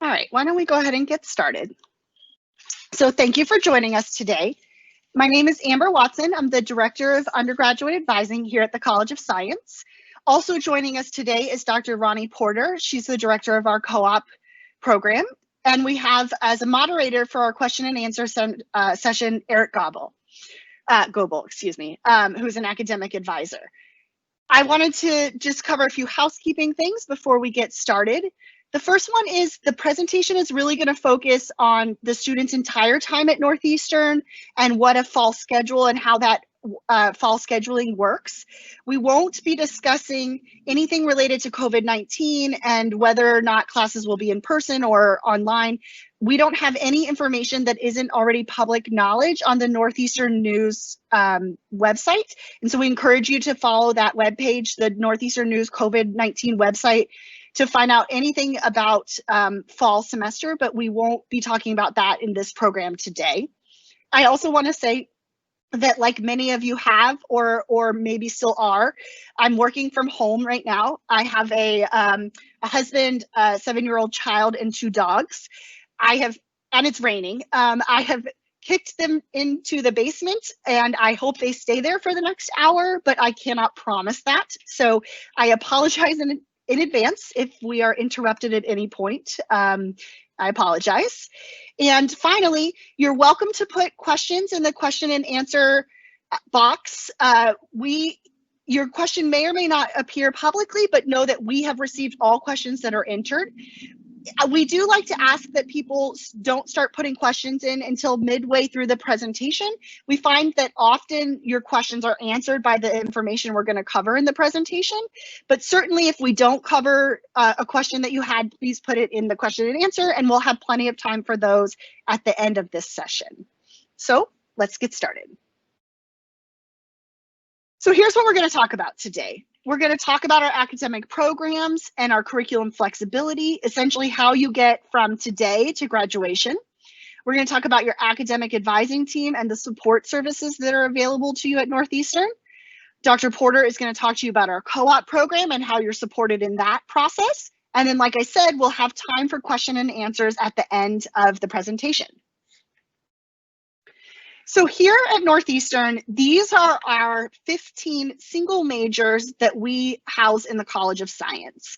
All right, why don't we go ahead and get started? So thank you for joining us today. My name is Amber Watson. I'm the Director of Undergraduate Advising here at the College of Science. Also joining us today is Dr. Ronnie Porter. She's the Director of our co-op program. And we have as a moderator for our question and answer session, Eric Goebel, who's an academic advisor. I wanted to just cover a few housekeeping things before we get started. The first one is the presentation is really going to focus on the students' entire time at Northeastern and what a fall schedule and how that fall scheduling works. We won't be discussing anything related to COVID-19 and whether or not classes will be in person or online. We don't have any information that isn't already public knowledge on the Northeastern News website. And so we encourage you to follow that webpage, the Northeastern News COVID-19 website, to find out anything about fall semester, but we won't be talking about that in this program today. I also want to say that, like many of you have or maybe still are, I'm working from home right now. I have a husband, a 7-year-old child, and 2 dogs. And it's raining. I have kicked them into the basement and I hope they stay there for the next hour, but I cannot promise that. So I apologize in advance if we are interrupted at any point. I apologize. And finally, you're welcome to put questions in the question and answer box. Your question may or may not appear publicly, but know that we have received all questions that are entered. We do like to ask that people don't start putting questions in until midway through the presentation. We find that often your questions are answered by the information we're going to cover in the presentation, but certainly if we don't cover a question that you had, please put it in the question and answer, and we'll have plenty of time for those at the end of this session. So let's get started. So here's what we're going to talk about today. We're going to talk about our academic programs and our curriculum flexibility, essentially how you get from today to graduation. We're going to talk about your academic advising team and the support services that are available to you at Northeastern. Dr. Porter is going to talk to you about our co-op program and how you're supported in that process. And then, like I said, we'll have time for question and answers at the end of the presentation. So here at Northeastern, these are our 15 single majors that we house in the College of Science.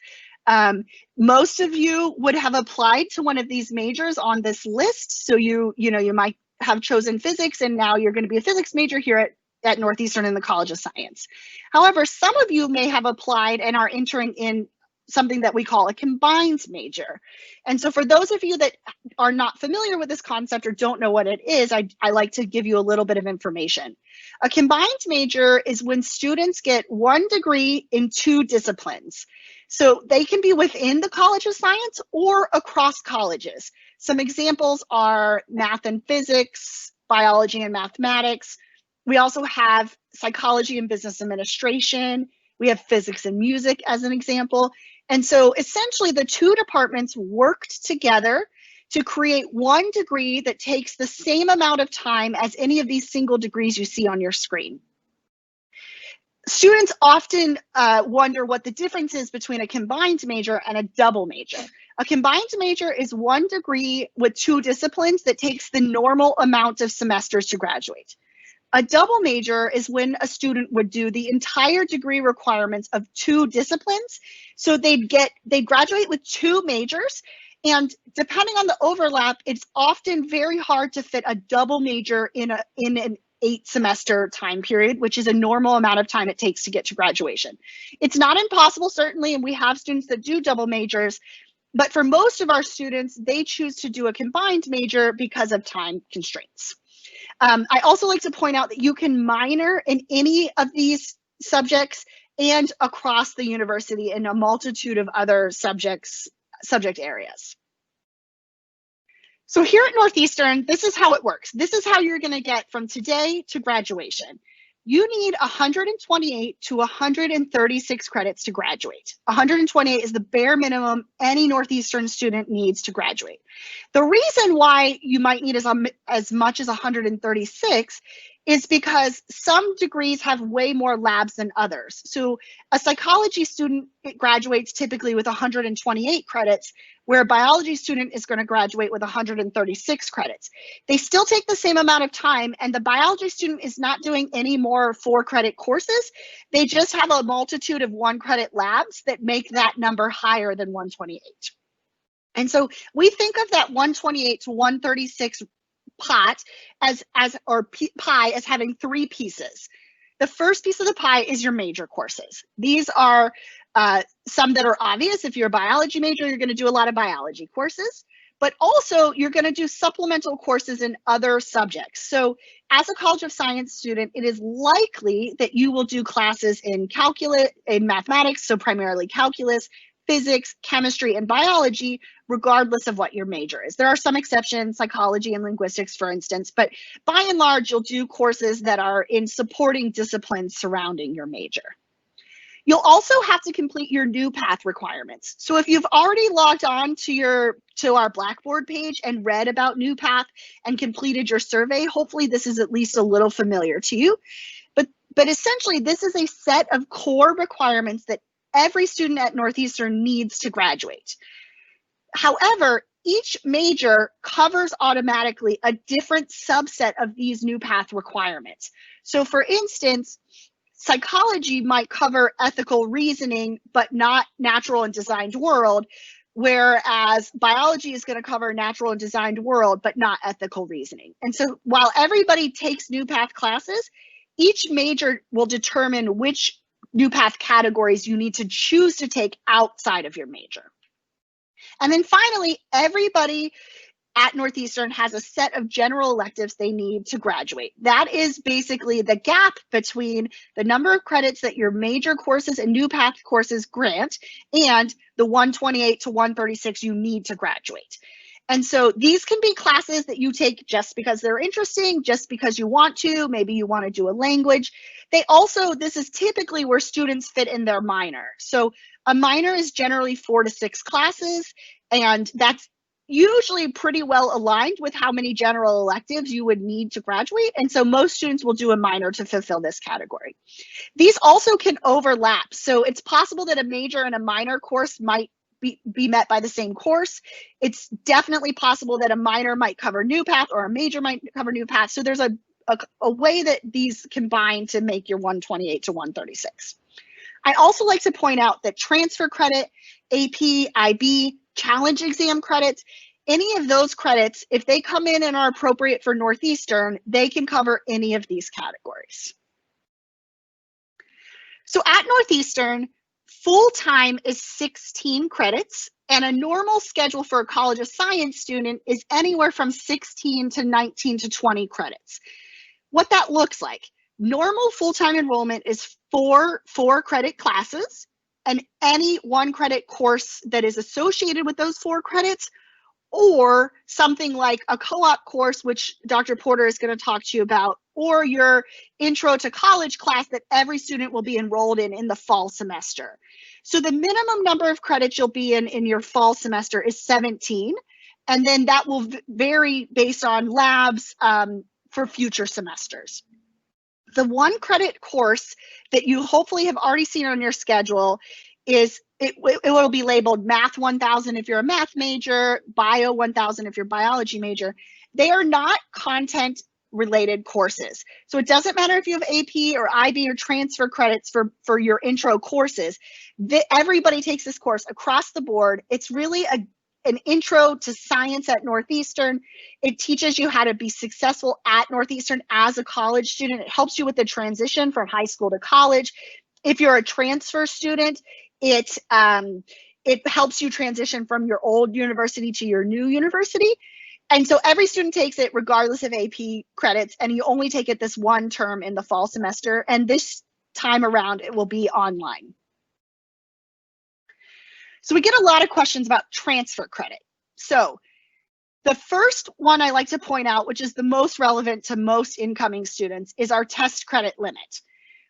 Most of you would have applied to one of these majors on this list. So you might have chosen physics and now you're going to be a physics major here at Northeastern in the College of Science. However, some of you may have applied and are entering in something that we call a combined major. And so for those of you that are not familiar with this concept or don't know what it is, I like to give you a little bit of information. A combined major is when students get 1 degree in 2 disciplines. So they can be within the College of Science or across colleges. Some examples are math and physics, biology and mathematics. We also have psychology and business administration. We have physics and music as an example. And so essentially the 2 departments worked together to create 1 degree that takes the same amount of time as any of these single degrees you see on your screen. Students often wonder what the difference is between a combined major and a double major. A combined major is 1 degree with 2 disciplines that takes the normal amount of semesters to graduate. A double major is when a student would do the entire degree requirements of 2 disciplines. So they'd graduate with 2 majors. And depending on the overlap, it's often very hard to fit a double major in an 8-semester time period, which is a normal amount of time it takes to get to graduation. It's not impossible, certainly, and we have students that do double majors. But for most of our students, they choose to do a combined major because of time constraints. I also like to point out that you can minor in any of these subjects and across the university in a multitude of other subject areas. So here at Northeastern, this is how it works. This is how you're going to get from today to graduation. You need 128 to 136 credits to graduate. 128 is the bare minimum any Northeastern student needs to graduate. The reason why you might need as much as 136 is because some degrees have way more labs than others. So a psychology student graduates typically with 128 credits, where a biology student is going to graduate with 136 credits. They still take the same amount of time, and the biology student is not doing any more 4-credit courses. They just have a multitude of 1-credit labs that make that number higher than 128. And so we think of that 128 to 136 pot pie as having 3 pieces. The first piece of the pie is your major courses. These are some that are obvious. If you're a biology major, you're going to do a lot of biology courses, but also you're going to do supplemental courses in other subjects. So as a College of Science student, it is likely that you will do classes in mathematics, so primarily calculus, physics, chemistry, and biology, regardless of what your major is. There are some exceptions, psychology and linguistics, for instance, but by and large, you'll do courses that are in supporting disciplines surrounding your major. You'll also have to complete your new path requirements. So if you've already logged on to our Blackboard page and read about new path and completed your survey, hopefully this is at least a little familiar to you. But essentially, this is a set of core requirements that every student at Northeastern needs to graduate. However, each major covers automatically a different subset of these new path requirements. So for instance, psychology might cover ethical reasoning, but not natural and designed world, whereas biology is going to cover natural and designed world, but not ethical reasoning. And so while everybody takes new path classes, each major will determine which new path categories you need to choose to take outside of your major. And then finally, everybody at Northeastern has a set of general electives they need to graduate. That is basically the gap between the number of credits that your major courses and new path courses grant and the 128 to 136 you need to graduate. And so these can be classes that you take just because they're interesting, just because you want to, maybe you want to do a language. This is typically where students fit in their minor. So a minor is generally 4 to 6 classes, and that's usually pretty well aligned with how many general electives you would need to graduate. And so most students will do a minor to fulfill this category. These also can overlap. So it's possible that a major and a minor course might be met by the same course. It's definitely possible that a minor might cover new path or a major might cover new path. So there's a way that these combine to make your 128 to 136. I also like to point out that transfer credit, AP, IB, challenge exam credits, any of those credits, if they come in and are appropriate for Northeastern, they can cover any of these categories. So at Northeastern, full-time is 16 credits, and a normal schedule for a College of Science student is anywhere from 16 to 19 to 20 credits. What that looks like, normal full-time enrollment is 4 4-credit classes, and any 1-credit course that is associated with those 4 credits, or something like a co-op course, which Dr. Porter is going to talk to you about, or your intro to college class that every student will be enrolled in the fall semester. So the minimum number of credits you'll be in your fall semester is 17, and then that will vary based on labs for future semesters. The 1-credit course that you hopefully have already seen on your schedule is it will be labeled Math 1000 if you're a math major, Bio 1000 if you're a biology major. They are not content related courses. So it doesn't matter if you have AP or IB or transfer credits for your intro courses. Everybody takes this course across the board. It's really an intro to science at Northeastern. It teaches you how to be successful at Northeastern as a college student. It helps you with the transition from high school to college. If you're a transfer student, it helps you transition from your old university to your new university. And so every student takes it regardless of AP credits, and you only take it this one term in the fall semester. And this time around, it will be online. So we get a lot of questions about transfer credit. So the first one I like to point out, which is the most relevant to most incoming students, is our test credit limit.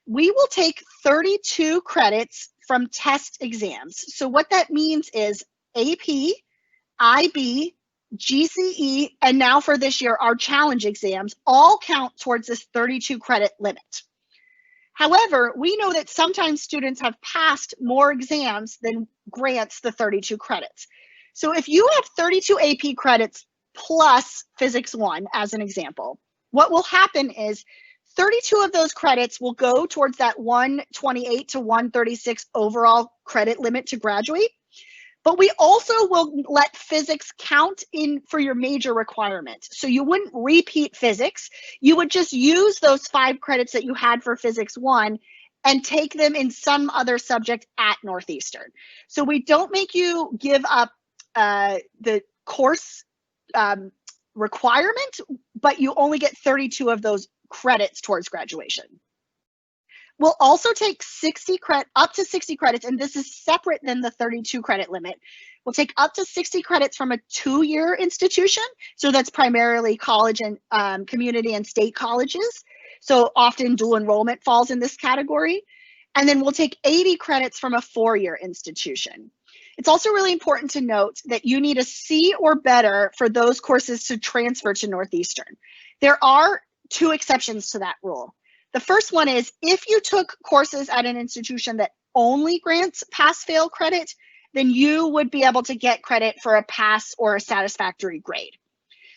We will take 32 credits from test exams. So what that means is AP, IB, GCE, and now for this year, our challenge exams all count towards this 32 credit limit. However, we know that sometimes students have passed more exams than grants the 32 credits. So if you have 32 AP credits plus Physics 1, as an example, what will happen is 32 of those credits will go towards that 128 to 136 overall credit limit to graduate. But we also will let physics count in for your major requirement. So you wouldn't repeat physics. You would just use those 5 credits that you had for Physics 1 and take them in some other subject at Northeastern. So we don't make you give up the course requirement, but you only get 32 of those credits towards graduation. We'll also take up to 60 credits, and this is separate than the 32 credit limit. We'll take up to 60 credits from a 2-year institution. So that's primarily college and community and state colleges. So often dual enrollment falls in this category. And then we'll take 80 credits from a 4-year institution. It's also really important to note that you need a C or better for those courses to transfer to Northeastern. There are 2 exceptions to that rule. The first one is if you took courses at an institution that only grants pass-fail credit, then you would be able to get credit for a pass or a satisfactory grade.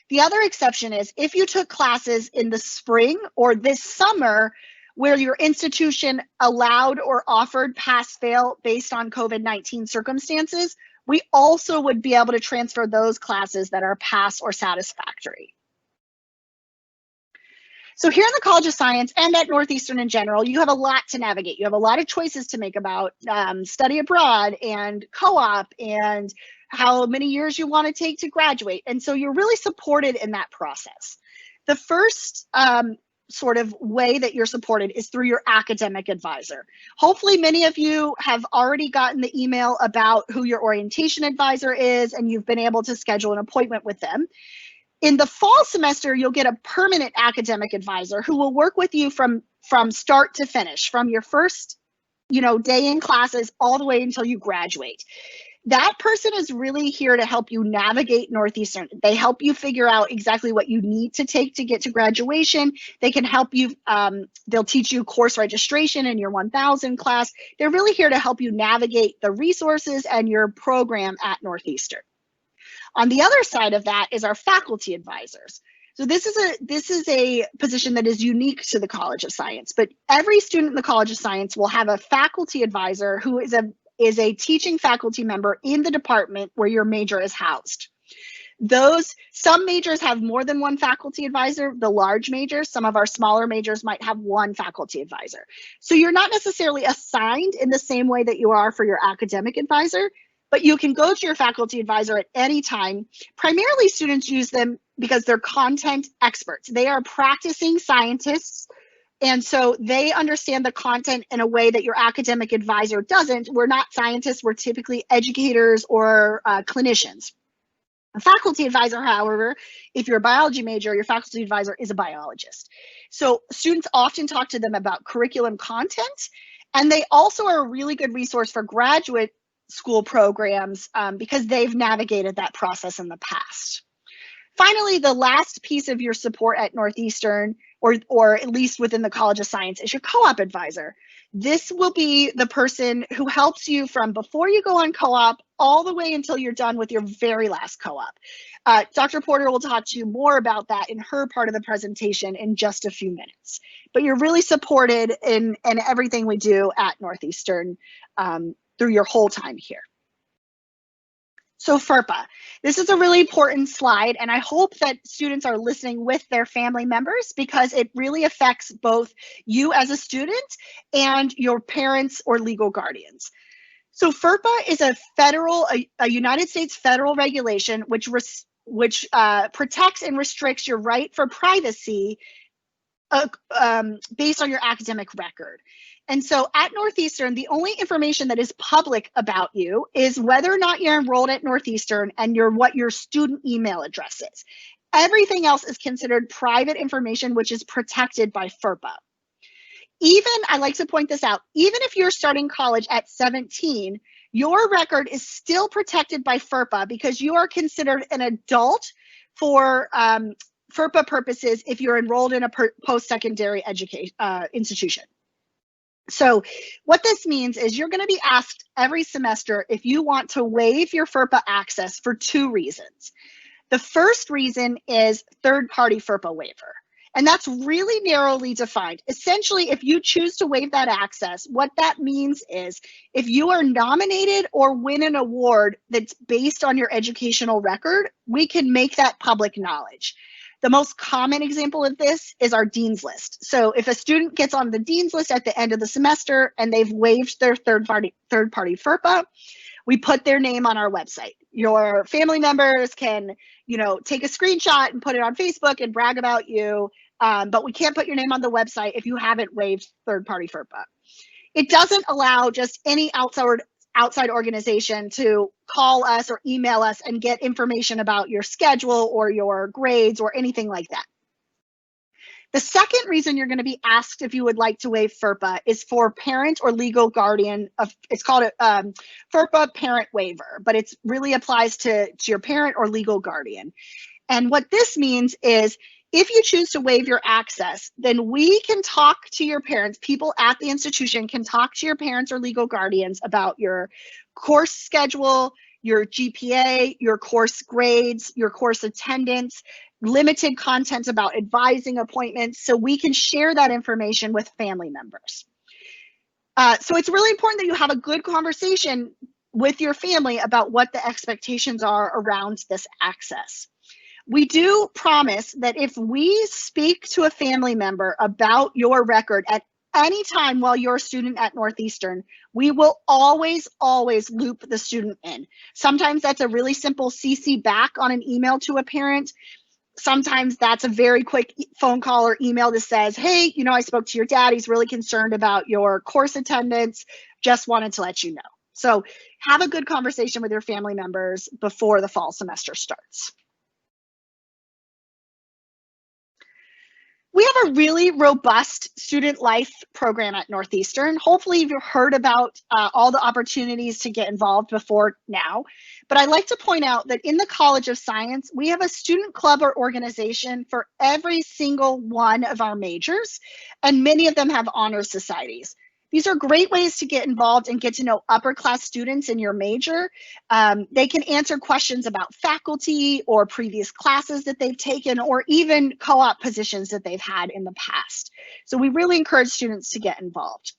The other exception is if you took classes in the spring or this summer where your institution allowed or offered pass-fail based on COVID-19 circumstances, we also would be able to transfer those classes that are pass or satisfactory. So here in the College of Science and at Northeastern in general, you have a lot to navigate. You have a lot of choices to make about study abroad and co-op and how many years you want to take to graduate. And so you're really supported in that process. The first sort of way that you're supported is through your academic advisor. Hopefully many of you have already gotten the email about who your orientation advisor is, and you've been able to schedule an appointment with them. In the fall semester, you'll get a permanent academic advisor who will work with you from start to finish, from your first, day in classes all the way until you graduate. That person is really here to help you navigate Northeastern. They help you figure out exactly what you need to take to get to graduation. They can help you, they'll teach you course registration in your 1000 class. They're really here to help you navigate the resources and your program at Northeastern. On the other side of that is our faculty advisors. So this is a position that is unique to the College of Science, but every student in the College of Science will have a faculty advisor who is a teaching faculty member in the department where your major is housed. Some majors have more than one faculty advisor, the large majors. Some of our smaller majors might have one faculty advisor. So you're not necessarily assigned in the same way that you are for your academic advisor, but you can go to your faculty advisor at any time. Primarily, students use them because they're content experts. They are practicing scientists, and so they understand the content in a way that your academic advisor doesn't. We're not scientists, we're typically educators or clinicians. A faculty advisor, however, if you're a biology major, your faculty advisor is a biologist. So students often talk to them about curriculum content, and they also are a really good resource for graduate school programs because they've navigated that process in the past. Finally, the last piece of your support at Northeastern, or at least within the College of Science, is your co-op advisor. This will be the person who helps you from before you go on co-op all the way until you're done with your very last co-op. Dr. Porter will talk to you more about that in her part of the presentation in just a few minutes. But you're really supported in everything we do at Northeastern through your whole time here. So FERPA, this is a really important slide, and I hope that students are listening with their family members because it really affects both you as a student and your parents or legal guardians. So FERPA is a United States federal regulation which protects and restricts your right for privacy based on your academic record. And so at Northeastern, the only information that is public about you is whether or not you're enrolled at Northeastern and what your student email address is. Everything else is considered private information, which is protected by FERPA. I like to point this out, even if you're starting college at 17, your record is still protected by FERPA because you are considered an adult for FERPA purposes if you're enrolled in a post-secondary education institution. So what this means is you're going to be asked every semester if you want to waive your FERPA access for 2 reasons. The first reason is third-party FERPA waiver. And that's really narrowly defined. Essentially, if you choose to waive that access, what that means is if you are nominated or win an award that's based on your educational record, we can make that public knowledge. The most common example of this is our Dean's List. So if a student gets on the Dean's List at the end of the semester and they've waived their third-party FERPA, we put their name on our website. Your family members can, take a screenshot and put it on Facebook and brag about you, but we can't put your name on the website if you haven't waived third-party FERPA. It doesn't allow just any outside organization to call us or email us and get information about your schedule or your grades or anything like that. The second reason you're going to be asked if you would like to waive FERPA is for parent or legal guardian. It's called a FERPA parent waiver, but it really applies to your parent or legal guardian. And what this means is if you choose to waive your access, then we can talk to your parents. People at the institution can talk to your parents or legal guardians about your course schedule, your GPA, your course grades, your course attendance, limited content about advising appointments, so we can share that information with family members. So it's really important that you have a good conversation with your family about what the expectations are around this access. We do promise that if we speak to a family member about your record at any time while you're a student at Northeastern, we will always loop the student in. Sometimes that's a really simple CC back on an email to a parent. Sometimes that's a very quick phone call or email that says, hey, I spoke to your dad. He's really concerned about your course attendance. Just wanted to let you know. So have a good conversation with your family members before the fall semester starts. We have a really robust student life program at Northeastern. Hopefully you've heard about all the opportunities to get involved before now, but I'd like to point out that in the College of Science, we have a student club or organization for every single one of our majors, and many of them have honor societies. These are great ways to get involved and get to know upper class students in your major. They can answer questions about faculty or previous classes that they've taken, or even co-op positions that they've had in the past. So we really encourage students to get involved.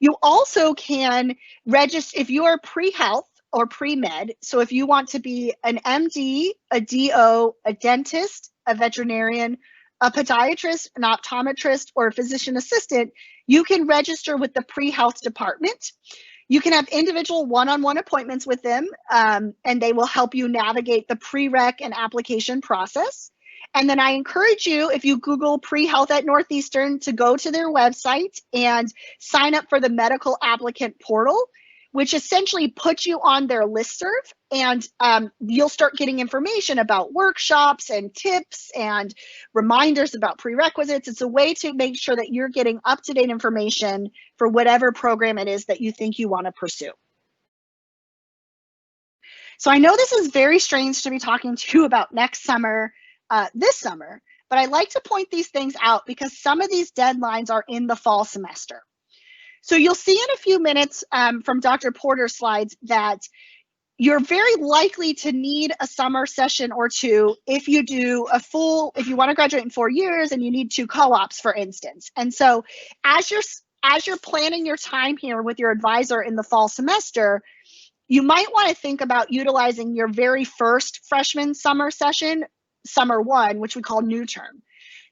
You also can register if you are pre-health or pre-med. So if you want to be an MD, a DO, a dentist, a veterinarian, a podiatrist, an optometrist, or a physician assistant, you can register with the pre-health department. You can have individual one-on-one appointments with them, and they will help you navigate the prereq and application process. And then I encourage you, if you Google pre-health at Northeastern, to go to their website and sign up for the medical applicant portal, which essentially puts you on their listserv, and you'll start getting information about workshops and tips and reminders about prerequisites. It's a way to make sure that you're getting up-to-date information for whatever program it is that you think you want to pursue. So I know this is very strange to be talking to you about next summer, this summer, but I like to point these things out because some of these deadlines are in the fall semester. So you'll see in a few minutes from Dr. Porter's slides that you're very likely to need a summer session or two if you do if you want to graduate in 4 years and you need 2 co-ops, for instance. And so as you're planning your time here with your advisor in the fall semester, you might want to think about utilizing your very first freshman summer session, summer 1, which we call new term.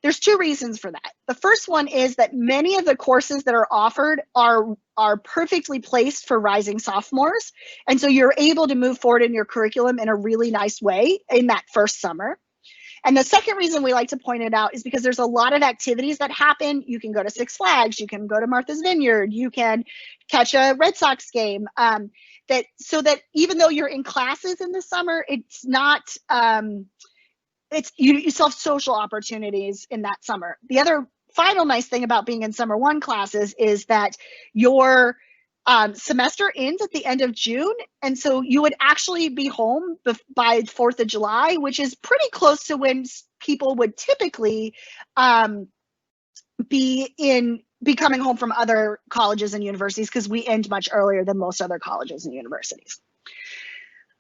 There's 2 reasons for that. The first one is that many of the courses that are offered are perfectly placed for rising sophomores. And so you're able to move forward in your curriculum in a really nice way in that first summer. And the second reason we like to point it out is because there's a lot of activities that happen. You can go to Six Flags, you can go to Martha's Vineyard, you can catch a Red Sox game. So that even though you're in classes in the summer, it's not, you still have social opportunities in that summer. The other final nice thing about being in summer 1 classes is that your semester ends at the end of June, and so you would actually be home by 4th of July, which is pretty close to when people would typically be coming home from other colleges and universities, because we end much earlier than most other colleges and universities.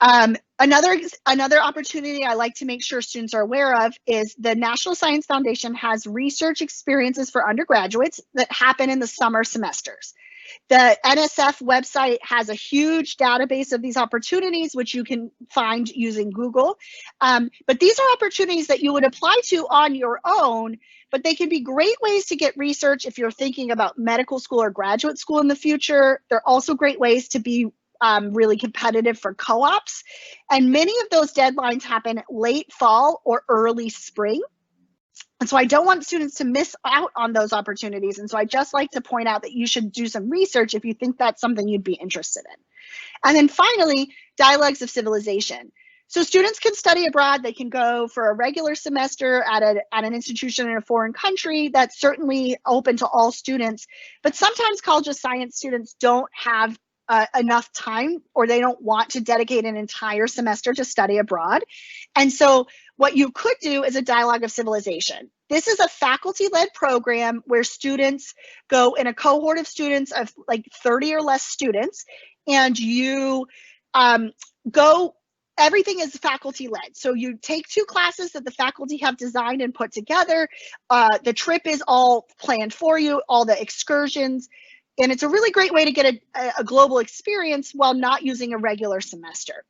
Another opportunity I like to make sure students are aware of is the National Science Foundation has research experiences for undergraduates that happen in the summer semesters. The NSF website has a huge database of these opportunities, which you can find using Google. But these are opportunities that you would apply to on your own, but they can be great ways to get research if you're thinking about medical school or graduate school in the future. They're also great ways to be really competitive for co-ops. And many of those deadlines happen late fall or early spring. And so I don't want students to miss out on those opportunities. And so I just like to point out that you should do some research if you think that's something you'd be interested in. And then finally, dialogues of civilization. So students can study abroad. They can go for a regular semester at an institution in a foreign country. That's certainly open to all students. But sometimes College of Science students don't have enough time, or they don't want to dedicate an entire semester to study abroad. And so what you could do is a dialogue of civilization. This is a faculty-led program where students go in a cohort of students of like 30 or less students, and you go, everything is faculty-led. So you take 2 classes that the faculty have designed and put together. The trip is all planned for you, all the excursions. And it's a really great way to get a global experience while not using a regular semester.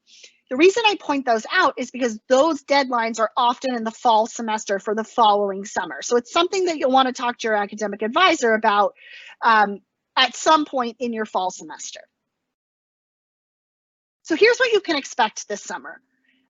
The reason I point those out is because those deadlines are often in the fall semester for the following summer. So it's something that you'll want to talk to your academic advisor about at some point in your fall semester. So here's what you can expect this summer.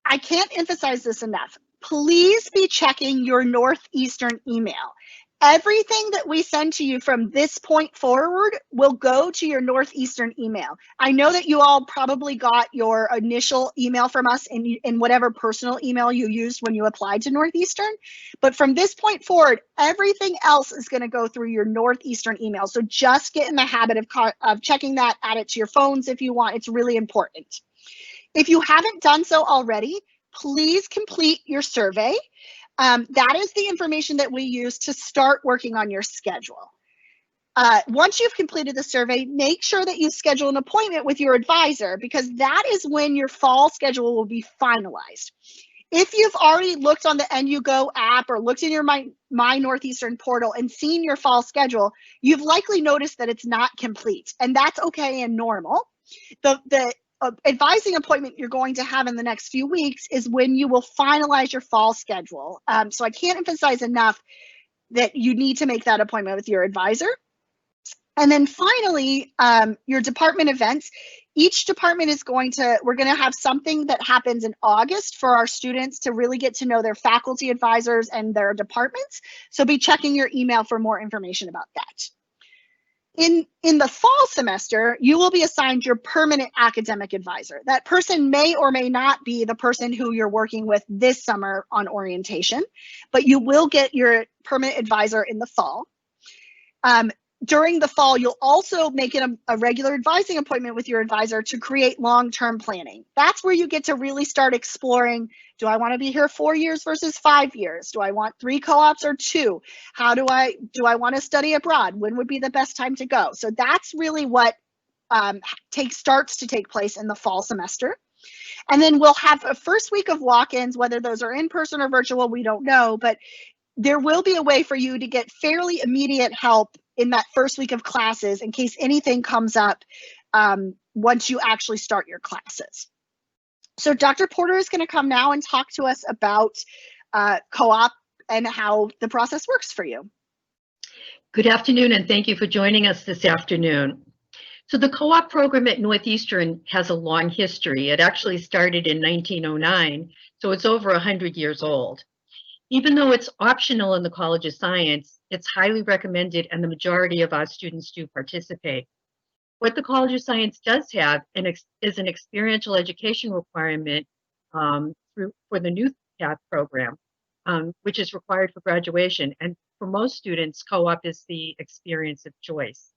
I can't emphasize this enough. Please be checking your Northeastern email. Everything that we send to you from this point forward will go to your Northeastern email. I know that you all probably got your initial email from us in whatever personal email you used when you applied to Northeastern, but from this point forward, everything else is going to go through your Northeastern email. So just get in the habit of checking that, add it to your phones if you want. It's really important. If you haven't done so already, please complete your survey. That is the information that we use to start working on your schedule. Once you've completed the survey, make sure that you schedule an appointment with your advisor, because that is when your fall schedule will be finalized. If you've already looked on the NUGO app or looked in your My Northeastern portal and seen your fall schedule, you've likely noticed that it's not complete, and that's okay and normal. The advising appointment you're going to have in the next few weeks is when you will finalize your fall schedule. So I can't emphasize enough that you need to make that appointment with your advisor. And then finally, your department events. Each department is we're going to have something that happens in August for our students to really get to know their faculty advisors and their departments. So be checking your email for more information about that. In the fall semester, you will be assigned your permanent academic advisor. That person may or may not be the person who you're working with this summer on orientation, but you will get your permanent advisor in the fall. During the fall, you'll also make it a regular advising appointment with your advisor to create long-term planning. That's where you get to really start exploring, do I want to be here 4 years versus 5 years? Do I want 3 co-ops or 2? Do I want to study abroad? When would be the best time to go? So that's really what starts to take place in the fall semester. And then we'll have a first week of walk-ins, whether those are in person or virtual, we don't know, but there will be a way for you to get fairly immediate help in that first week of classes in case anything comes up once you actually start your classes. So Dr. Porter is going to come now and talk to us about co-op and how the process works for you. Good afternoon, and thank you for joining us this afternoon. So the co-op program at Northeastern has a long history. It actually started in 1909, so it's over 100 years old. Even though it's optional in the College of Science, it's highly recommended, and the majority of our students do participate. What the College of Science does have is an experiential education requirement for the New Path program, which is required for graduation. And for most students, co-op is the experience of choice.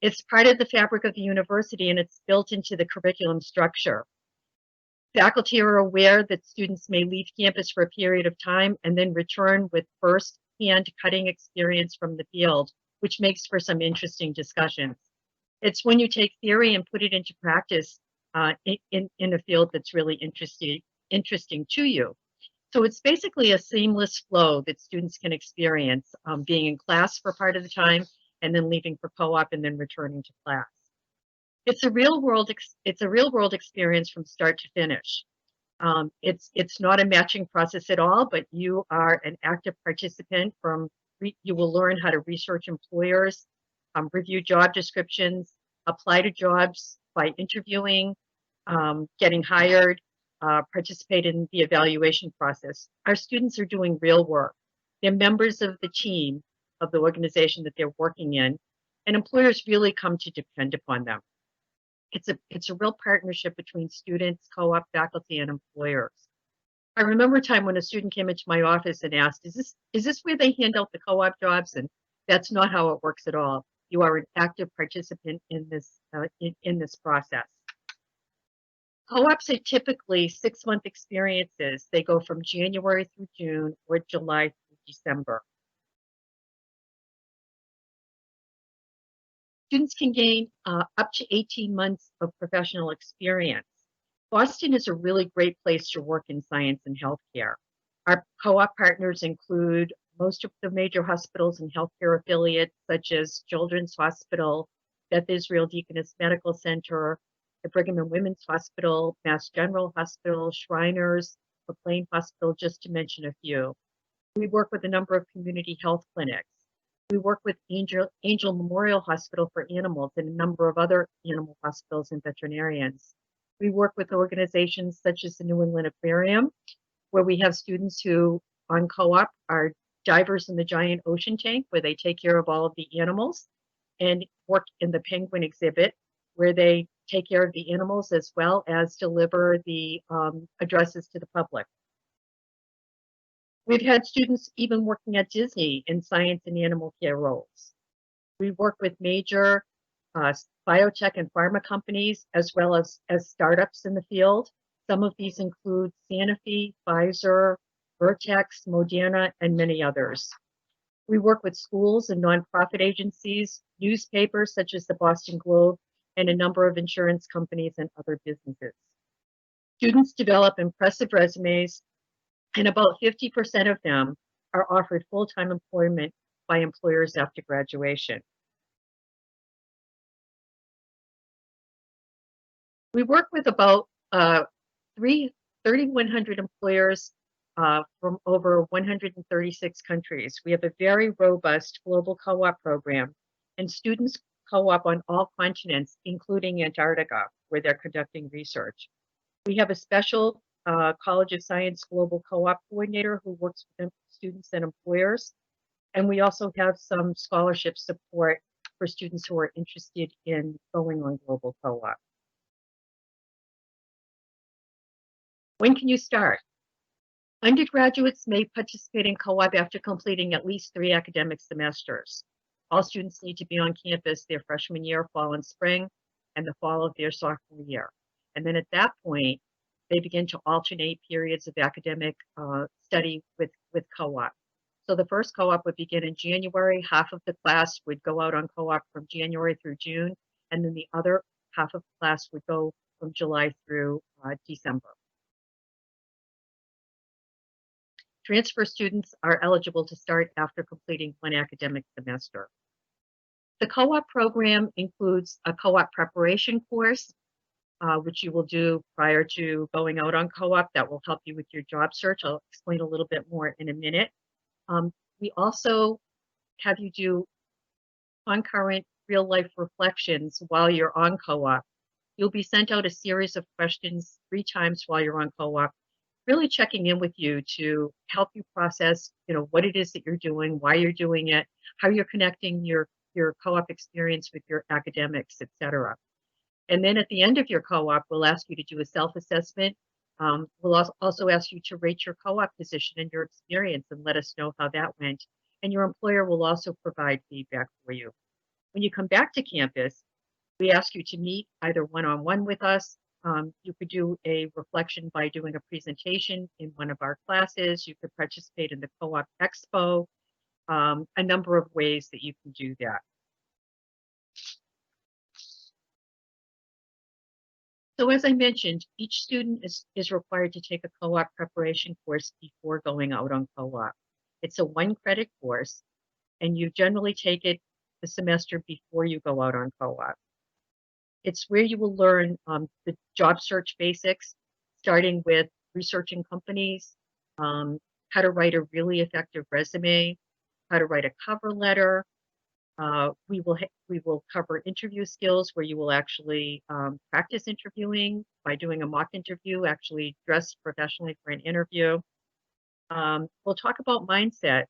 It's part of the fabric of the university, and it's built into the curriculum structure. Faculty are aware that students may leave campus for a period of time and then return with first-hand cutting experience from the field, which makes for some interesting discussions. It's when you take theory and put it into practice in a field that's really interesting to you. So it's basically a seamless flow that students can experience, being in class for part of the time and then leaving for co-op and then returning to class. It's a real world experience from start to finish. It's not a matching process at all, but you are an active participant. You will learn how to research employers, review job descriptions, apply to jobs by interviewing, getting hired, participate in the evaluation process. Our students are doing real work. They're members of the team of the organization that they're working in, and employers really come to depend upon them. It's a real partnership between students, co-op, faculty, and employers. I remember a time when a student came into my office and asked, is this where they hand out the co-op jobs? And that's not how it works at all. You are an active participant in this process. Co-ops are typically 6-month experiences. They go from January through June or July through December. Students can gain up to 18 months of professional experience. Boston is a really great place to work in science and healthcare. Our co-op partners include most of the major hospitals and healthcare affiliates, such as Children's Hospital, Beth Israel Deaconess Medical Center, the Brigham and Women's Hospital, Mass General Hospital, Shriners, McLean Hospital, just to mention a few. We work with a number of community health clinics. We work with Angel Memorial Hospital for Animals and a number of other animal hospitals and veterinarians. We work with organizations such as the New England Aquarium, where we have students who, on co-op, are divers in the giant ocean tank, where they take care of all of the animals, and work in the penguin exhibit, where they take care of the animals as well as deliver the addresses to the public. We've had students even working at Disney in science and animal care roles. We work with major biotech and pharma companies, as well as startups in the field. Some of these include Sanofi, Pfizer, Vertex, Moderna, and many others. We work with schools and nonprofit agencies, newspapers such as the Boston Globe, and a number of insurance companies and other businesses. Students develop impressive resumes, and about 50% of them are offered full-time employment by employers after graduation. We work with about 3,100 employers from over 136 countries. We have a very robust global co-op program, and students co-op on all continents, including Antarctica, where they're conducting research. We have a special College of Science Global Co-op Coordinator who works with students and employers. And we also have some scholarship support for students who are interested in going on global co-op. When can you start? Undergraduates may participate in co-op after completing at least 3 academic semesters. All students need to be on campus their freshman year, fall and spring, and the fall of their sophomore year. And then at that point, they begin to alternate periods of academic study with co-op. So the first co-op would begin in January. Half of the class would go out on co-op from January through June, and then the other half of the class would go from July through December. Transfer students are eligible to start after completing 1 academic semester. The co-op program includes a co-op preparation course, which you will do prior to going out on co-op. That will help you with your job search. I'll explain a little bit more in a minute. We also have you do concurrent real-life reflections while you're on co-op. You'll be sent out a series of questions 3 times while you're on co-op, really checking in with you to help you process, what it is that you're doing, why you're doing it, how you're connecting your co-op experience with your academics, etc. And then at the end of your co-op, we'll ask you to do a self-assessment. We'll also ask you to rate your co-op position and your experience and let us know how that went. And your employer will also provide feedback for you. When you come back to campus, we ask you to meet either one-on-one with us. You could do a reflection by doing a presentation in one of our classes. You could participate in the Co-op Expo, a number of ways that you can do that. So as I mentioned, each student is required to take a co-op preparation course before going out on co-op. It's a 1-credit course, and you generally take it the semester before you go out on co-op. It's where you will learn the job search basics, starting with researching companies, how to write a really effective resume, how to write a cover letter. We will cover interview skills where you will actually practice interviewing by doing a mock interview, actually dress professionally for an interview. We'll talk about mindset,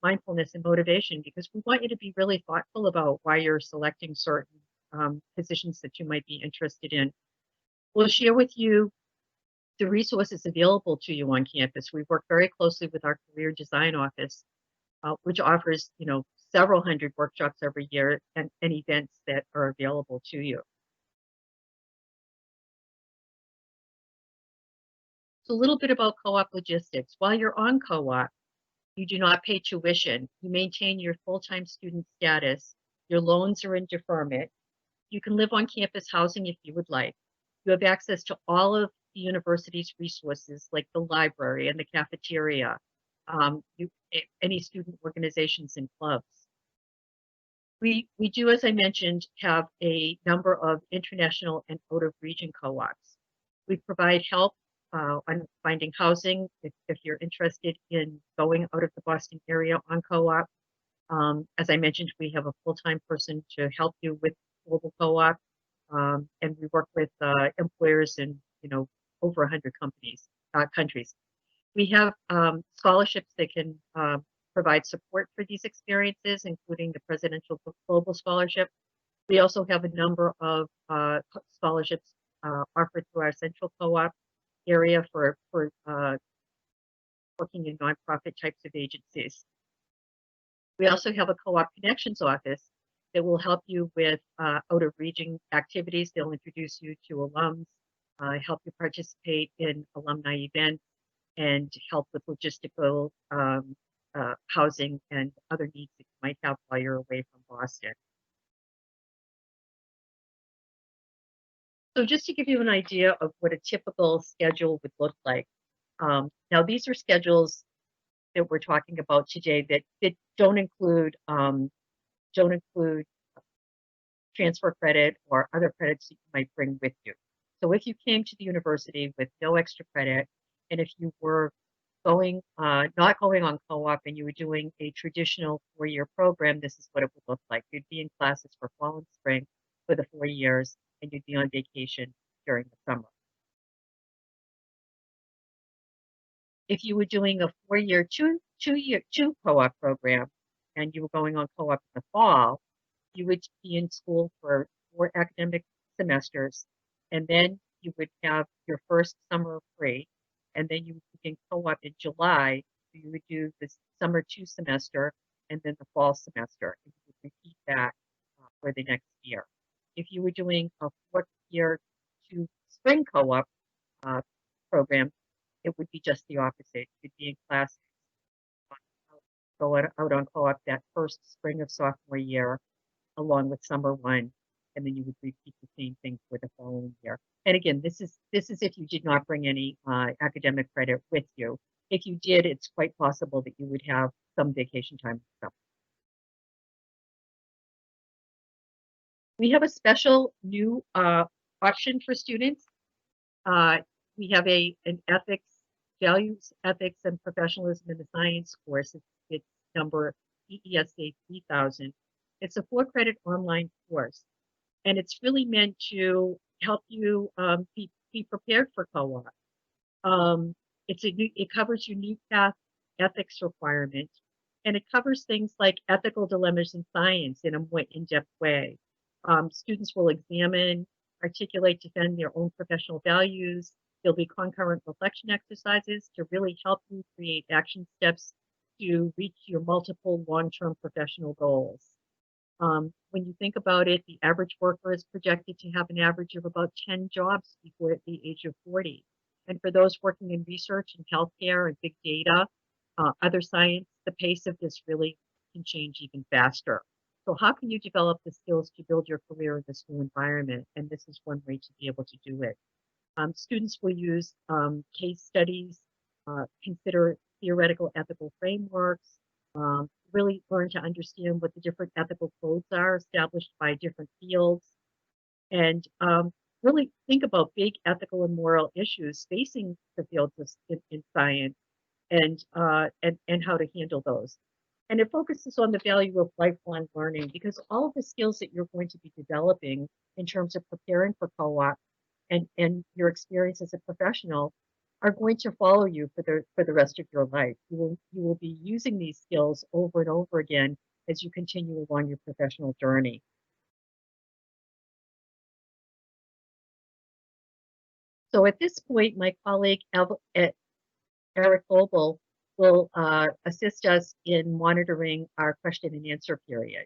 mindfulness, and motivation because we want you to be really thoughtful about why you're selecting certain positions that you might be interested in. We'll share with you the resources available to you on campus. We work very closely with our career design office, which offers, several hundred workshops every year and events that are available to you. So a little bit about co-op logistics. While you're on co-op, you do not pay tuition. You maintain your full-time student status. Your loans are in deferment. You can live on campus housing if you would like. You have access to all of the university's resources like the library and the cafeteria, any student organizations and clubs. We do, as I mentioned, have a number of international and out-of-region co-ops. We provide help on finding housing if you're interested in going out of the Boston area on co-op. As I mentioned, we have a full-time person to help you with global co-op, and we work with employers in over 100 countries. We have scholarships that can provide support for these experiences, including the Presidential Global Scholarship. We also have a number of scholarships offered through our Central Co-op area for working in nonprofit types of agencies. We also have a Co-op Connections office that will help you with out-of-region activities. They'll introduce you to alums, help you participate in alumni events, and help with logistical housing and other needs that you might have while you're away from Boston. So just to give you an idea of what a typical schedule would look like. Now these are schedules that we're talking about today that don't include transfer credit or other credits that you might bring with you. So if you came to the university with no extra credit, and if you were not going on co-op and you were doing a traditional 4-year program, this is what it would look like. You'd be in classes for fall and spring for the 4 years, and you'd be on vacation during the summer. If you were doing a 4-year, two co-op program, and you were going on co-op in the fall, you would be in school for 4 academic semesters, and then you would have your first summer free, and then you would begin co-op in July. So you would do the summer 2 semester and then the fall semester, and you would repeat that for the next year. If you were doing a 4-year 2 spring co-op program, it would be just the opposite. You'd be in class, go out on co-op that first spring of sophomore year, along with summer 1, and then you would repeat the same thing for the following year. And again, this is if you did not bring any academic credit with you. If you did, it's quite possible that you would have some vacation time. We have a special new option for students. We have an values, ethics, and professionalism in the science course. It's number EESA 3000. It's a 4-credit online course, and it's really meant to help you be prepared for co-op. It covers your new path ethics requirement, and it covers things like ethical dilemmas in science in a more in-depth way. Students will examine, articulate, defend their own professional values. There'll be concurrent reflection exercises to really help you create action steps to reach your multiple long-term professional goals. When you think about it, the average worker is projected to have an average of about 10 jobs before the age of 40. And for those working in research and healthcare and big data, other science, the pace of this really can change even faster. So how can you develop the skills to build your career in this new environment? And this is one way to be able to do it. Students will use case studies, consider theoretical ethical frameworks, really learn to understand what the different ethical codes are established by different fields, and really think about big ethical and moral issues facing the fields in science, and how to handle those. And it focuses on the value of lifelong learning, because all of the skills that you're going to be developing in terms of preparing for co-op and your experience as a professional are going to follow you for the rest of your life. You will be using these skills over and over again as you continue along your professional journey. So at this point, my colleague Eric Goebel will assist us in monitoring our question and answer period.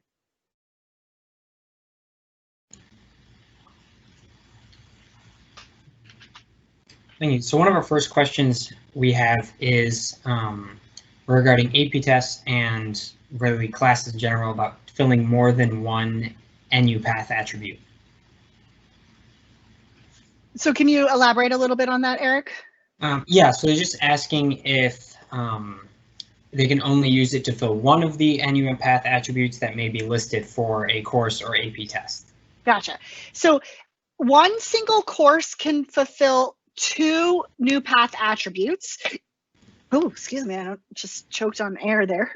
Thank you. So one of our first questions we have is regarding AP tests and really classes in general about filling more than one NU path attribute. So can you elaborate a little bit on that, Eric? Yeah, so they're just asking if they can only use it to fill one of the NU and path attributes that may be listed for a course or AP test. Gotcha. So one single course can fulfill 2 new path attributes. Oh, excuse me, I just choked on air there.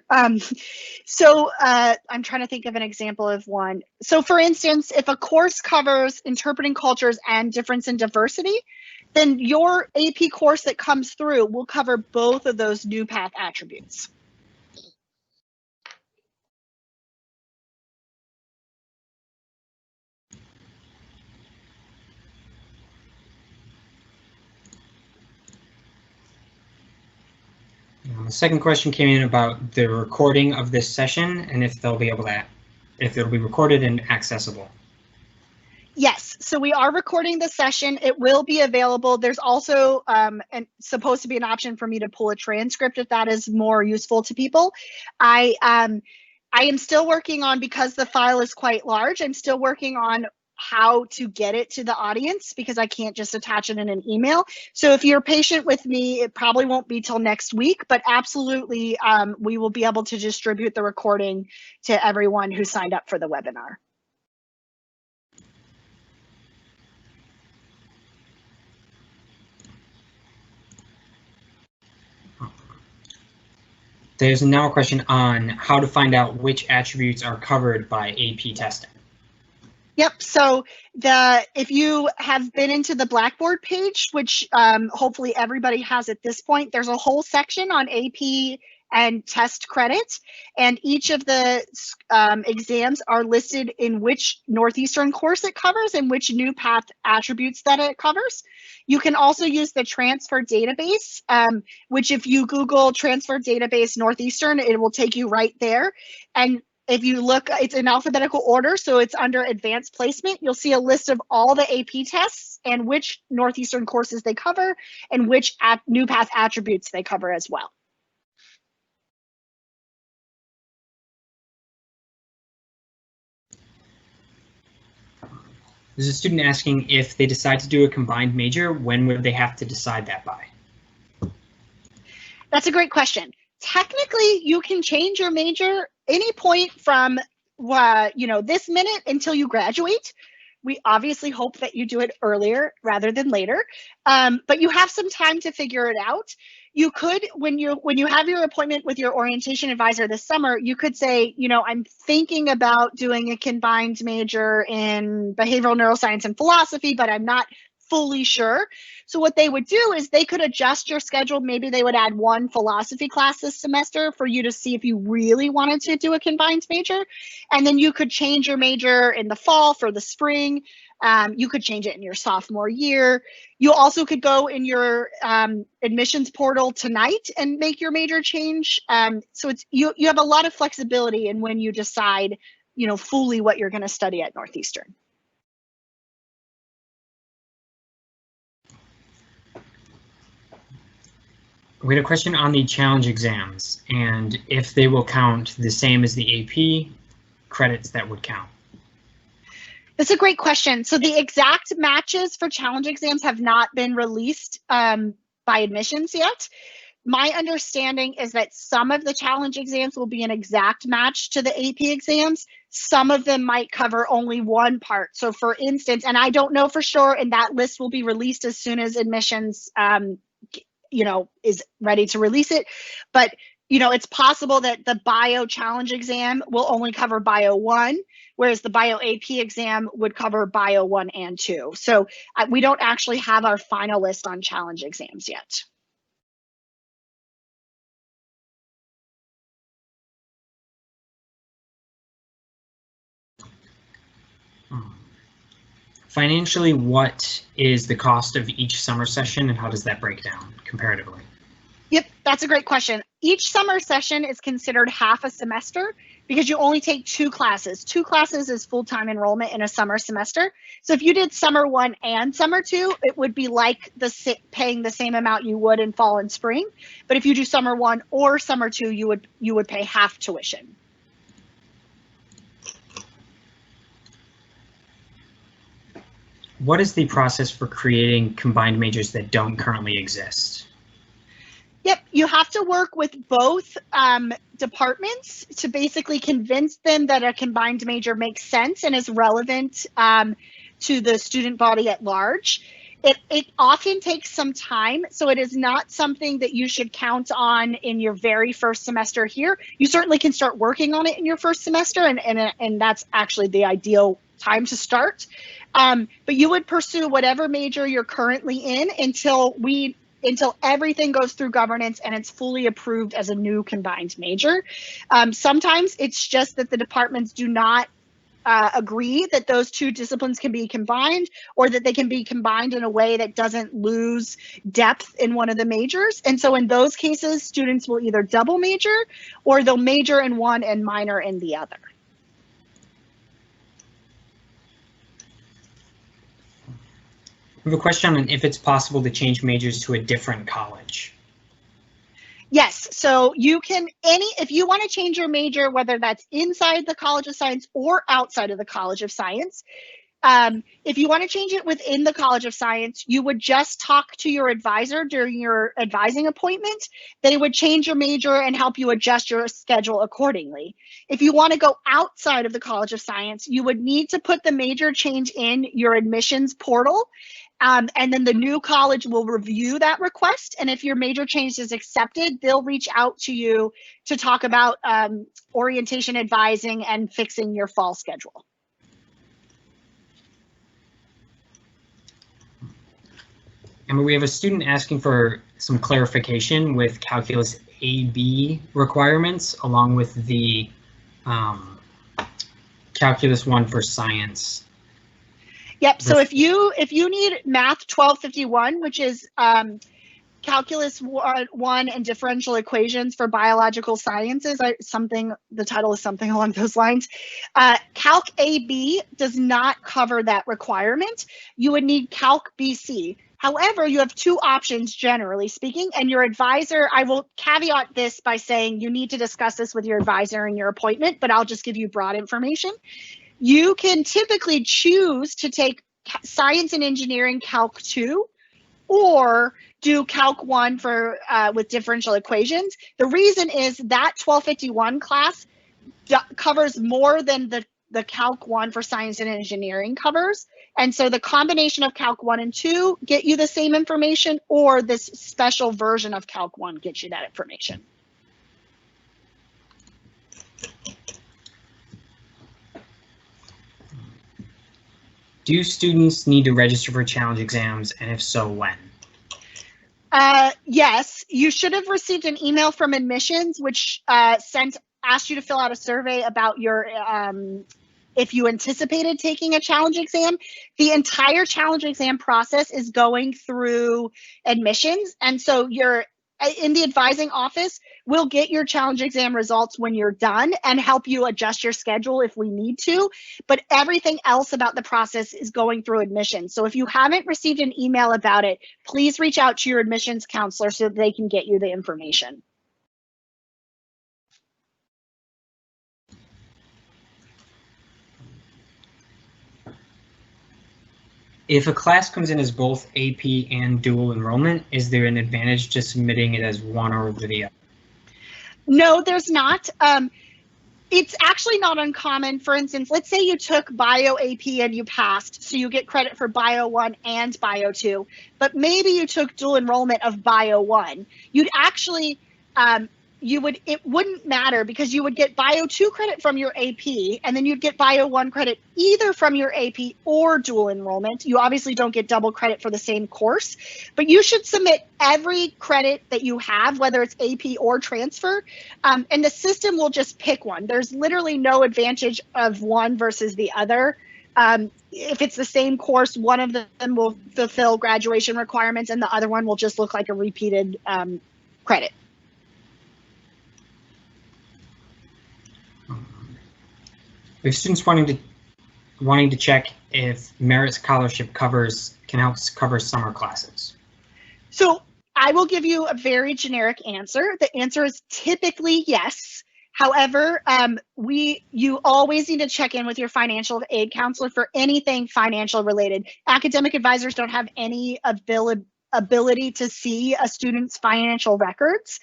So I'm trying to think of an example of one. So for instance, if a course covers interpreting cultures and difference in diversity, then your AP course that comes through will cover both of those new path attributes. The second question came in about the recording of this session and if they'll be able to, if it'll be recorded and accessible. Yes, so we are recording the session. It will be available. There's also supposed to be an option for me to pull a transcript if that is more useful to people. I am still working on, because the file is quite large, I'm still working on how to get it to the audience, because I can't just attach it in an email. So if you're patient with me, it probably won't be till next week, but absolutely we will be able to distribute the recording to everyone who signed up for the webinar. There's now a question on how to find out which attributes are covered by AP testing. Yep, so if you have been into the Blackboard page, which hopefully everybody has at this point, there's a whole section on AP and test credits, and each of the exams are listed in which Northeastern course it covers and which new path attributes that it covers. You can also use the transfer database, which if you Google transfer database Northeastern, it will take you right there. And if you look, it's in alphabetical order, so it's under advanced placement. You'll see a list of all the AP tests and which Northeastern courses they cover and which new path attributes they cover as well. There's a student asking if they decide to do a combined major, when would they have to decide that by? That's a great question. Technically, you can change your major any point from this minute until you graduate. We obviously hope that you do it earlier rather than later, but you have some time to figure it out. You could, when you have your appointment with your orientation advisor this summer, you could say, I'm thinking about doing a combined major in behavioral neuroscience and philosophy, but I'm not fully sure. So what they would do is they could adjust your schedule. Maybe they would add 1 philosophy class this semester for you to see if you really wanted to do a combined major. And then you could change your major in the fall for the spring. You could change it in your sophomore year. You also could go in your admissions portal tonight and make your major change. So you have a lot of flexibility in when you decide, fully what you're going to study at Northeastern. We had a question on the challenge exams and if they will count the same as the AP credits that would count. That's a great question. So the exact matches for challenge exams have not been released by admissions yet. My understanding is that some of the challenge exams will be an exact match to the AP exams. Some of them might cover only one part. So for instance, and I don't know for sure, and that list will be released as soon as admissions is ready to release it. But, it's possible that the bio challenge exam will only cover bio 1, whereas the bio AP exam would cover bio 1 and 2. So we don't actually have our final list on challenge exams yet. Financially, what is the cost of each summer session and how does that break down comparatively? Yep, that's a great question. Each summer session is considered half a semester because you only take 2 classes. 2 classes is full-time enrollment in a summer semester. So if you did summer 1 and summer 2, it would be like paying the same amount you would in fall and spring. But if you do summer 1 or summer 2, you would pay half tuition. What is the process for creating combined majors that don't currently exist? Yep, you have to work with both departments to basically convince them that a combined major makes sense and is relevant to the student body at large. It often takes some time, so it is not something that you should count on in your very first semester here. You certainly can start working on it in your first semester, and that's actually the ideal time to start. But you would pursue whatever major you're currently in until everything goes through governance and it's fully approved as a new combined major. Sometimes it's just that the departments do not agree that those 2 disciplines can be combined, or that they can be combined in a way that doesn't lose depth in one of the majors. And so in those cases, students will either double major or they'll major in one and minor in the other. We have a question on if it's possible to change majors to a different college. Yes, so you can, if you want to change your major, whether that's inside the College of Science or outside of the College of Science, if you want to change it within the College of Science, you would just talk to your advisor during your advising appointment. They would change your major and help you adjust your schedule accordingly. If you want to go outside of the College of Science, you would need to put the major change in your admissions portal. And then the new college will review that request. And if your major change is accepted, they'll reach out to you to talk about orientation advising and fixing your fall schedule. And we have a student asking for some clarification with Calculus AB requirements along with the Calculus 1 for science. Yep, so if you need Math 1251, which is Calculus 1 and differential equations for biological sciences, the title is something along those lines. Calc AB does not cover that requirement. You would need Calc BC. However, you have 2 options, generally speaking, and your advisor, I will caveat this by saying you need to discuss this with your advisor in your appointment, but I'll just give you broad information. You can typically choose to take Science and Engineering Calc 2 or do Calc 1 for with differential equations. The reason is that 1251 class covers more than the Calc 1 for Science and Engineering covers. And so the combination of Calc 1 and 2 get you the same information, or this special version of Calc 1 gets you that information. Do students need to register for challenge exams, and if so, when? Yes, you should have received an email from admissions, which asked you to fill out a survey about your if you anticipated taking a challenge exam. The entire challenge exam process is going through admissions, and so your in the advising office, we'll get your challenge exam results when you're done and help you adjust your schedule if we need to. But everything else about the process is going through admissions. So if you haven't received an email about it, please reach out to your admissions counselor so that they can get you the information. If a class comes in as both AP and dual enrollment, is there an advantage to submitting it as one or the other? No, there's not. It's actually not uncommon. For instance, let's say you took Bio AP and you passed, so you get credit for Bio 1 and Bio 2, but maybe you took dual enrollment of Bio 1. You'd actually, it wouldn't matter because you would get Bio 2 credit from your AP, and then you'd get Bio 1 credit either from your AP or dual enrollment. You obviously don't get double credit for the same course, but you should submit every credit that you have, whether it's AP or transfer, and the system will just pick one. There's literally no advantage of one versus the other. If it's the same course, one of them will fulfill graduation requirements and the other one will just look like a repeated credit. We have students wanting to check if merit scholarship can help cover summer classes. So I will give you a very generic answer. The answer is typically yes. However, you always need to check in with your financial aid counselor for anything financial related. Academic advisors don't have any ability to see a student's financial records.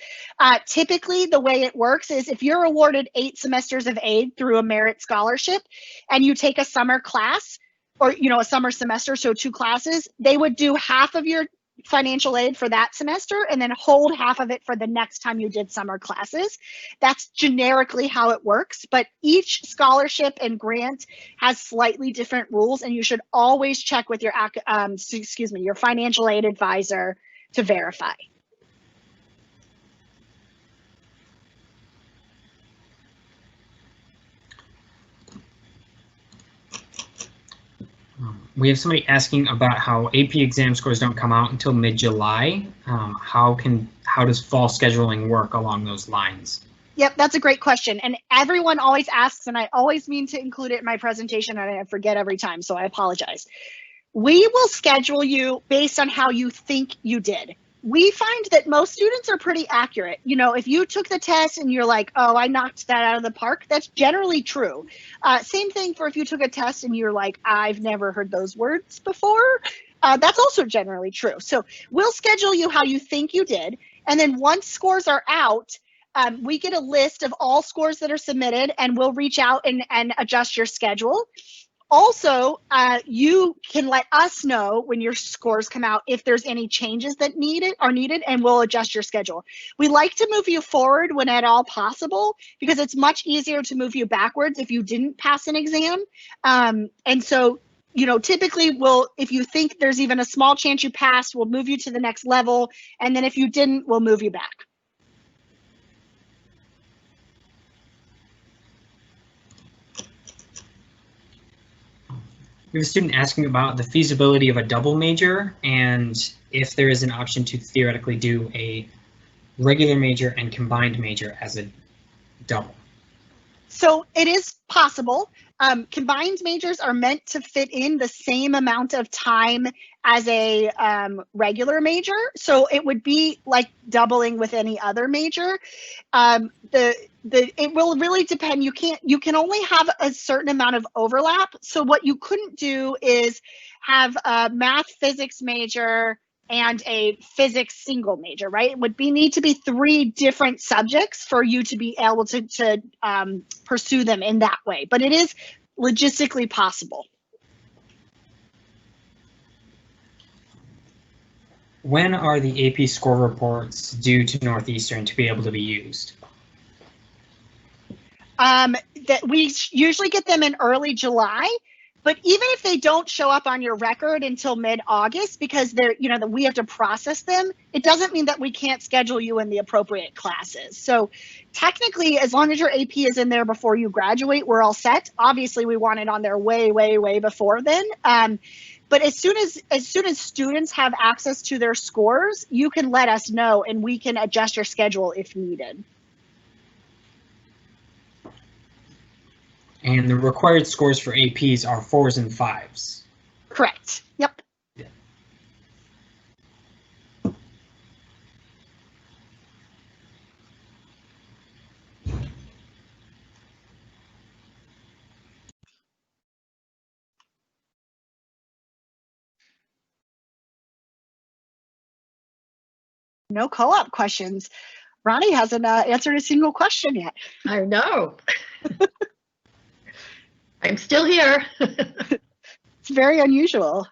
Typically, the way it works is if you're awarded 8 semesters of aid through a merit scholarship and you take a summer class or a summer semester, so 2 classes, they would do half of your financial aid for that semester and then hold half of it for the next time you did summer classes. That's generically how it works, but each scholarship and grant has slightly different rules, and you should always check with your your financial aid advisor to verify. We have somebody asking about how AP exam scores don't come out until mid-July. How does fall scheduling work along those lines? Yep, that's a great question. And everyone always asks, and I always mean to include it in my presentation and I forget every time, so I apologize. We will schedule you based on how you think you did. We find that most students are pretty accurate. If you took the test and you're like, oh, I knocked that out of the park, that's generally true. Same thing for if you took a test and you're like, I've never heard those words before. That's also generally true. So we'll schedule you how you think you did. And then once scores are out, we get a list of all scores that are submitted and we'll reach out and adjust your schedule. Also, you can let us know when your scores come out if there's any changes that are needed, and we'll adjust your schedule. We like to move you forward when at all possible because it's much easier to move you backwards if you didn't pass an exam. And so, typically if you think there's even a small chance you passed, we'll move you to the next level. And then if you didn't, we'll move you back. We have a student asking about the feasibility of a double major and if there is an option to theoretically do a regular major and combined major as a double. So it is possible. Combined majors are meant to fit in the same amount of time as a regular major. So it would be like doubling with any other major. It will really depend. You can only have a certain amount of overlap. So what you couldn't do is have a math physics major and a physics single major, right? It would need to be 3 different subjects for you to be able to pursue them in that way. But it is logistically possible. When are the AP score reports due to Northeastern to be able to be used? That we usually get them in early July, but even if they don't show up on your record until mid-August, because we have to process them, it doesn't mean that we can't schedule you in the appropriate classes. So technically, as long as your AP is in there before you graduate, we're all set. Obviously, we want it on there way, way, way before then. But as soon as students have access to their scores, you can let us know and we can adjust your schedule if needed. And the required scores for APs are 4s and 5s. Correct. Yep. No co-op questions. Ronnie hasn't answered a single question yet. I know. I'm still here. It's very unusual.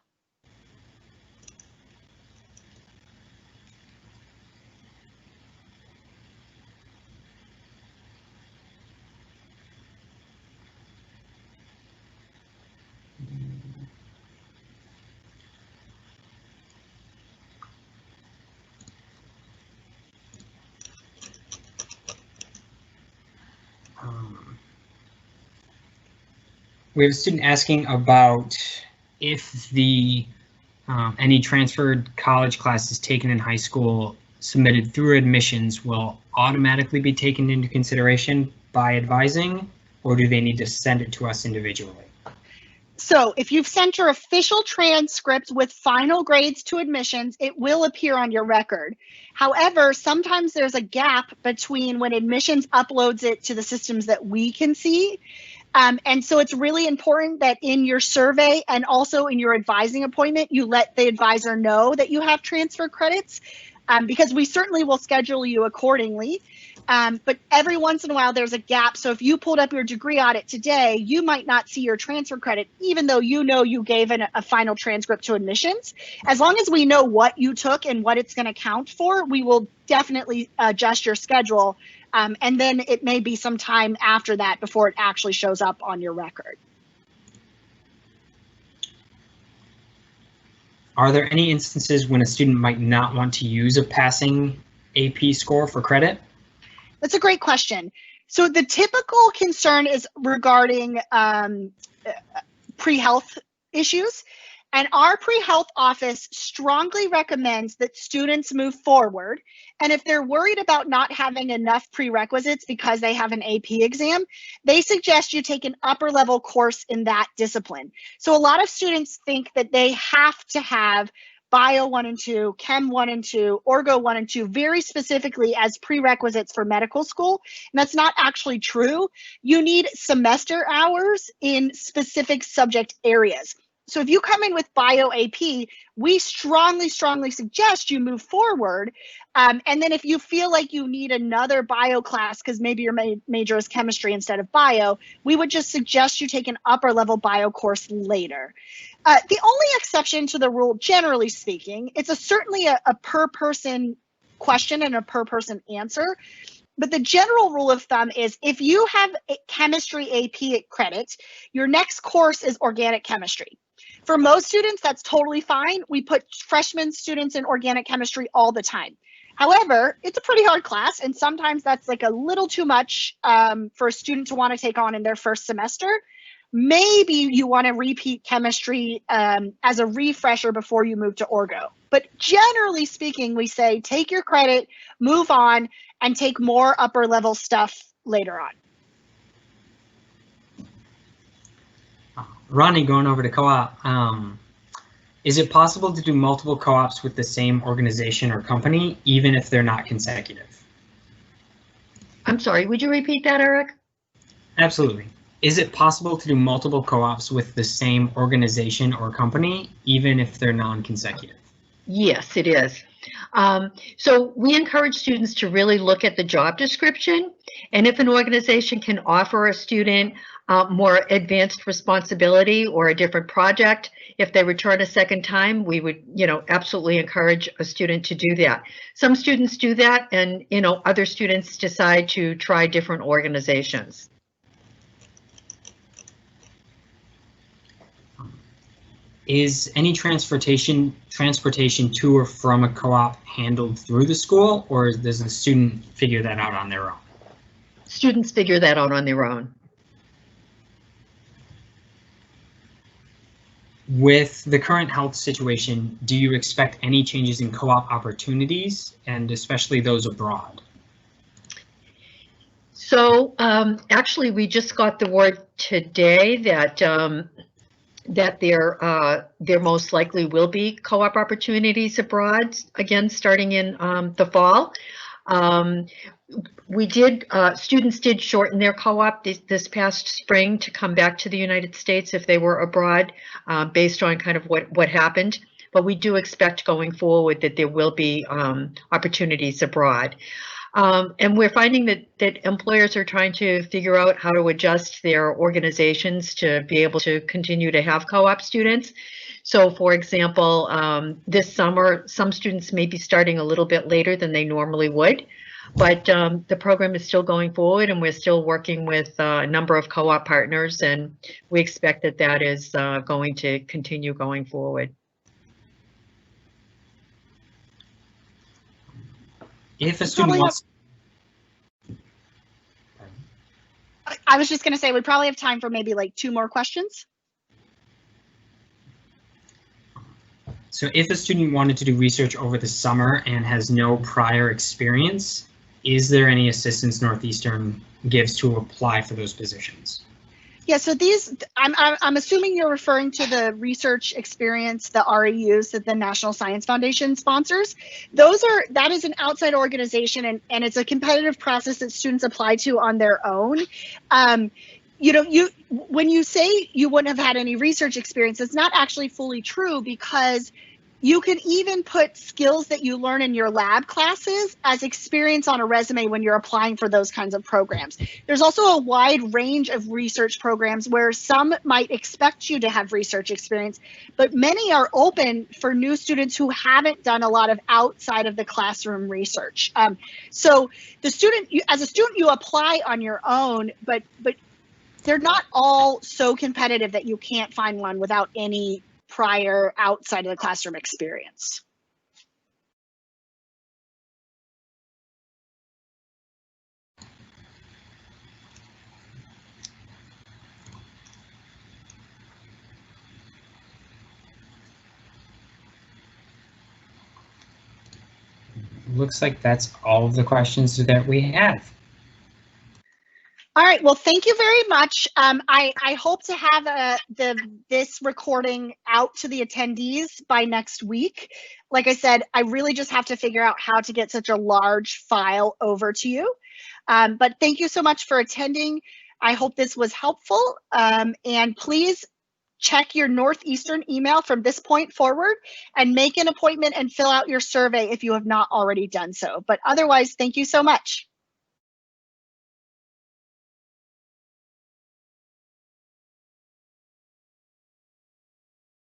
We have a student asking about if the any transferred college classes taken in high school submitted through admissions will automatically be taken into consideration by advising, or do they need to send it to us individually? So if you've sent your official transcript with final grades to admissions, it will appear on your record. However, sometimes there's a gap between when admissions uploads it to the systems that we can see. And so it's really important that in your survey and also in your advising appointment, you let the advisor know that you have transfer credits, because we certainly will schedule you accordingly. But every once in a while, there's a gap. So if you pulled up your degree audit today, you might not see your transfer credit, even though you know you gave a final transcript to admissions. As long as we know what you took and what it's going to count for, we will definitely adjust your schedule. And then it may be some time after that before it actually shows up on your record. Are there any instances when a student might not want to use a passing AP score for credit? That's a great question. So the typical concern is regarding pre-health issues. And our pre-health office strongly recommends that students move forward. And if they're worried about not having enough prerequisites because they have an AP exam, they suggest you take an upper level course in that discipline. So a lot of students think that they have to have Bio 1 and 2, Chem 1 and 2, Orgo 1 and 2, very specifically as prerequisites for medical school. And that's not actually true. You need semester hours in specific subject areas. So if you come in with Bio AP, we strongly suggest you move forward. And then if you feel like you need another bio class, because maybe your major is chemistry instead of bio, we would just suggest you take an upper level bio course later. The only exception to the rule, generally speaking, it's certainly a per person question and a per person answer. But the general rule of thumb is if you have a chemistry AP credit, your next course is organic chemistry. For most students, that's totally fine. We put freshman students in organic chemistry all the time. However, it's a pretty hard class, and sometimes that's like a little too much for a student to want to take on in their first semester. Maybe you want to repeat chemistry as a refresher before you move to Orgo. But generally speaking, we say take your credit, move on, and take more upper level stuff later on. Ronnie, going over to co-op, is it possible to do multiple co-ops with the same organization or company, even if they're not consecutive? I'm sorry, would you repeat that, Eric? Absolutely. Is it possible to do multiple co-ops with the same organization or company, even if they're non-consecutive? Yes, it is. So we encourage students to really look at the job description, and if an organization can offer a student more advanced responsibility or a different project, if they return a second time, we would, absolutely encourage a student to do that. Some students do that, and other students decide to try different organizations. Is any transportation to or from a co-op handled through the school, or does the student figure that out on their own? Students figure that out on their own. With the current health situation, do you expect any changes in co-op opportunities, and especially those abroad? So actually, we just got the word today that that there most likely will be co-op opportunities abroad again starting in the fall. Students did shorten their co-op this past spring to come back to the United States if they were abroad, based on kind of what happened. But we do expect going forward that there will be opportunities abroad. And we're finding that employers are trying to figure out how to adjust their organizations to be able to continue to have co-op students. So for example, this summer, some students may be starting a little bit later than they normally would, but the program is still going forward, and we're still working with a number of co-op partners, and we expect that that is going to continue going forward. If a student wants, I was just going to say we probably have time for maybe like 2 more questions. So if a student wanted to do research over the summer and has no prior experience, is there any assistance Northeastern gives to apply for those positions? Yeah, so these, I'm assuming you're referring to the research experience, the REUs that the National Science Foundation sponsors. That is an outside organization, and it's a competitive process that students apply to on their own. You know, when you say you wouldn't have had any research experience, it's not actually fully true, because you can even put skills that you learn in your lab classes as experience on a resume when you're applying for those kinds of programs. There's also a wide range of research programs where some might expect you to have research experience, but many are open for new students who haven't done a lot of outside of the classroom research. So as a student, you apply on your own, but they're not all so competitive that you can't find one without any prior outside of the classroom experience. Looks like that's all of the questions that we have. All right, well, thank you very much. I hope to have this recording out to the attendees by next week. Like I said, I really just have to figure out how to get such a large file over to you. But thank you so much for attending. I hope this was helpful. And please check your Northeastern email from this point forward and make an appointment and fill out your survey if you have not already done so. But otherwise, thank you so much.